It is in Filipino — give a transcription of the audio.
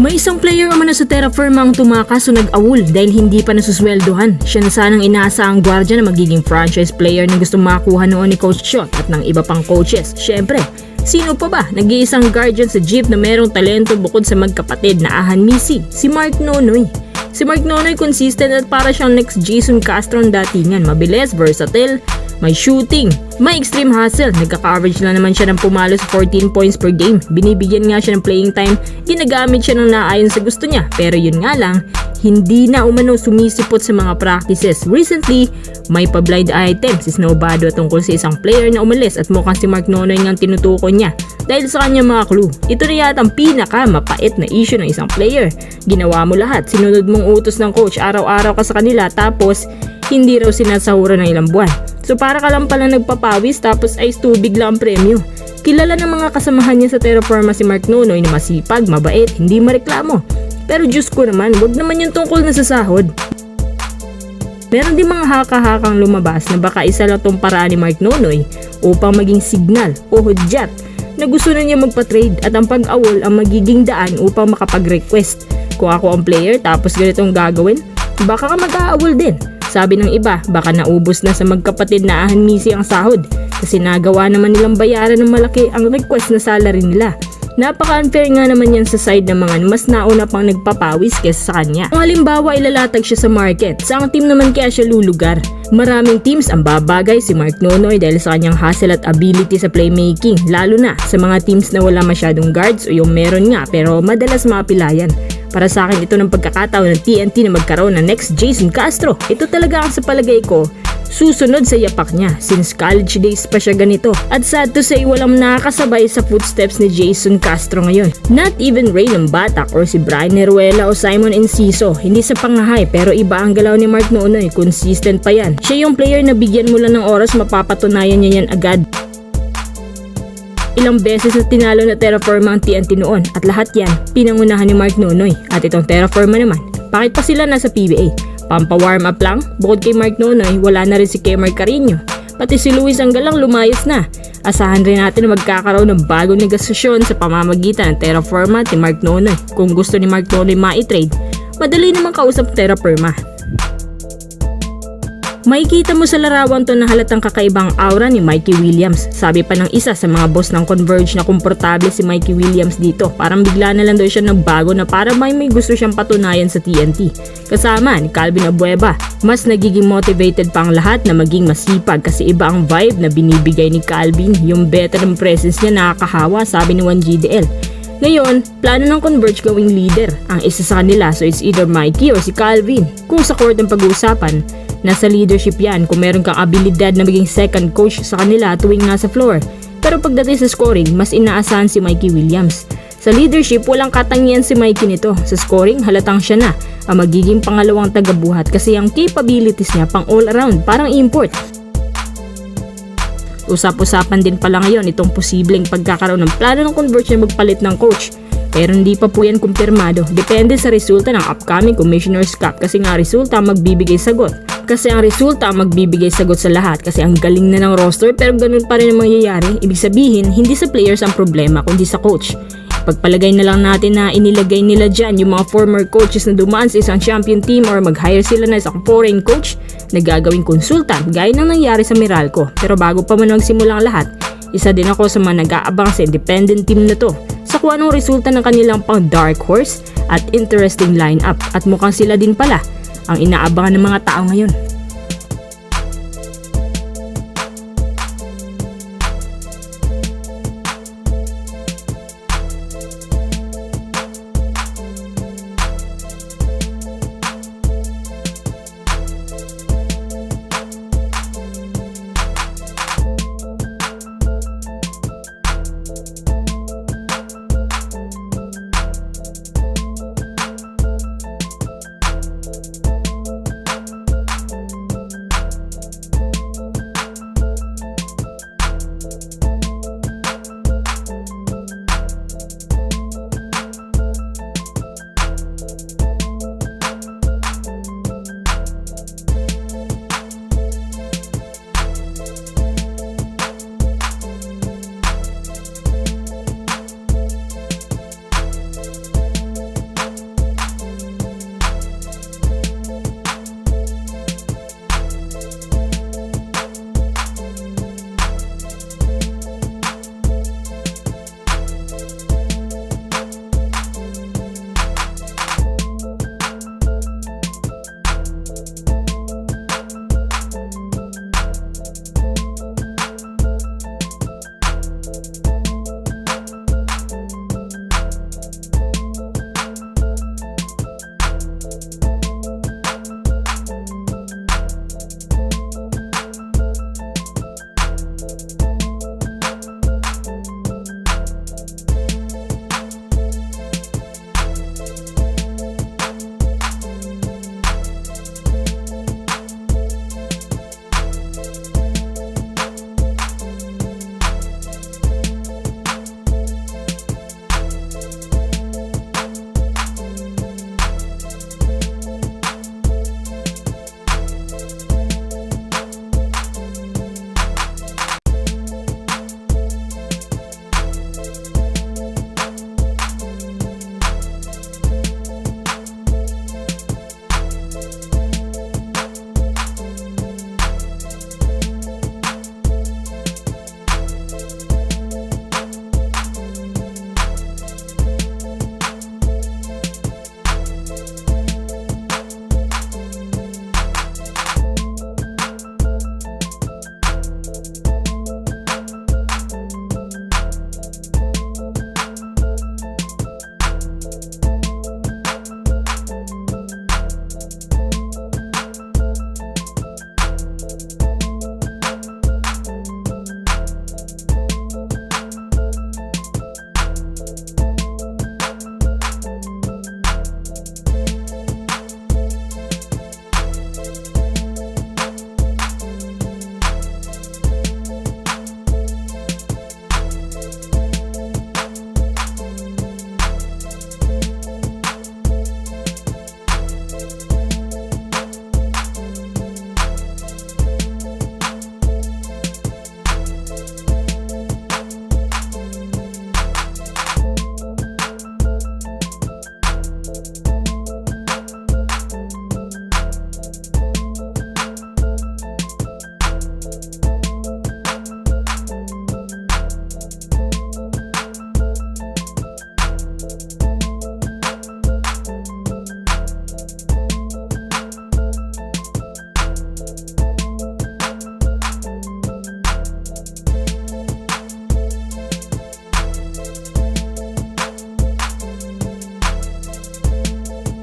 May isang player umano sa Terra Firma ang tumakas o nag-awol dahil hindi pa nasusweldohan. Siya na sanang inaasahang gwardiya na magiging franchise player na gusto makakuha noon ni Coach Shot at ng iba pang coaches. Syempre, sino pa ba? Nag-iisang guardian sa jeep na merong talento bukod sa magkapatid na Ahan Misi, si Mark Nonoy. Si Mark Nonoy consistent at para siyang next Jason Castro ang datingan. Mabilis, versatile, may shooting, may extreme hustle. Nagkaka-average lang naman siya ng pumalo sa 14 points per game. Binibigyan nga siya ng playing time, ginagamit siya ng naayon sa gusto niya. Pero yun nga lang, hindi na umano sumisipot sa mga practices. Recently, may pa-blind item si Snowbado tungkol sa isang player na umalis at mukhang si Mark Nonoy ang tinutukoy niya dahil sa kanyang mga clue. Ito na yata ang pinaka mapait na issue ng isang player. Ginawa mo lahat, sinunod mong utos ng coach, araw-araw ka sa kanila tapos hindi raw sinasahuran ng ilang buwan. So para ka lang pala nagpapawis tapos ice tubig lang ang premyo. Kilala ng mga kasamahan niya sa Terra Firma si Mark Nonoy na masipag, mabait, hindi mareklamo. Pero Diyos ko naman, wag naman yung tungkol na sa sahod. Meron din mga haka-hakang lumabas na baka isa lang tong paraan ni Mark Nonoy upang maging signal o hudyat na gusto na niya magpa-trade at ang pag-awol ang magiging daan upang makapag-request. Kung ako ang player tapos ganitong gagawin, baka ka mag-aawol din. Sabi ng iba, baka naubos na sa magkapatid na Ahan Misi ang sahod kasi nagawa naman nilang bayaran ng malaki ang request na salary nila. Napaka-unfair nga naman yan sa side ng mga mas nauna pang nagpapawis kesa sa kanya. Kung halimbawa ilalatag siya sa market, saang team naman kaya siya lulugar? Maraming teams ang babagay si Mark Nonoy dahil sa kanyang hustle at ability sa playmaking, lalo na sa mga teams na wala masyadong guards o yung meron nga pero madalas mapilayan. Para sa akin ito ng pagkakataon ng TNT na magkaroon ng next Jason Castro. Ito talaga ang sa palagay ko susunod sa yapak niya since college days pa siya ganito. At sad to say walang nakakasabay sa footsteps ni Jason Castro ngayon. Not even Raynon Batak or si Brian Heruela o Simon Enciso. Hindi sa pangahay pero iba ang galaw ni Mark Nonoy. Consistent pa yan. Siya yung player na bigyan mo lang ng oras mapapatunayan niya yan agad. Ilang beses na tinalo na Terra Firma ang TNT noon at lahat yan pinangunahan ni Mark Nonoy. At itong Terra Firma naman, bakit pa sila nasa PBA? Pampa-warm up lang? Bukod kay Mark Nonoy, wala na rin si Kemar Carino. Pati si Luis Angalang lumayas na. Asahan rin natin na magkakaroon ng bagong negosasyon sa pamamagitan ng Terra Firma at ni Mark Nonoy. Kung gusto ni Mark Nonoy ma-trade, madali naman kausap Terra Firma. Makikita mo sa larawan to na halatang kakaibang aura ni Mikey Williams. Sabi pa ng isa sa mga boss ng Converge na komportable si Mikey Williams dito. Parang bigla na lang daw siya nagbago na para may gusto siyang patunayan sa TNT. Kasama ni Calvin Abueva, mas nagiging motivated pa ang lahat na maging masipag kasi iba ang vibe na binibigay ni Calvin. Yung veteran presence niya nakakahawa, sabi ni 1GDL. Ngayon, plano ng Converge gawing leader ang isa sa kanila, so it's either Mikey or si Calvin. Kung sa court ang pag-uusapan, nasa leadership yan kung meron kang abilidad na maging second coach sa kanila tuwing nasa floor. Pero pagdating sa scoring, mas inaasahan si Mikey Williams. Sa leadership, walang katangian si Mikey nito. Sa scoring, halatang siya na ang magiging pangalawang tagabuhat kasi ang capabilities niya pang all around, parang import. Usap-usapan din pala ngayon itong posibleng pagkakaroon ng plano ng Converge na magpalit ng coach. Pero hindi pa po yan kumpirmado. Depende sa resulta ng upcoming Commissioner's Cup kasi nga resulta ang magbibigay sagot. Kasi ang resulta ang magbibigay sagot sa lahat kasi ang galing na ng roster pero ganun pa rin ang mangyayari. Ibig sabihin, hindi sa players ang problema kundi sa coach. Pagpalagay na lang natin na inilagay nila dyan yung mga former coaches na dumaan sa isang champion team or mag-hire sila na isang foreign coach na gagawing consultant gaya ng nangyari sa Meralco. Pero bago pa man magsimula ang lahat, isa din ako sa mga nag-aabang sa independent team na to sa kung anong resulta ng kanilang pang dark horse at interesting lineup at mukhang sila din pala ang inaabangan ng mga tao ngayon.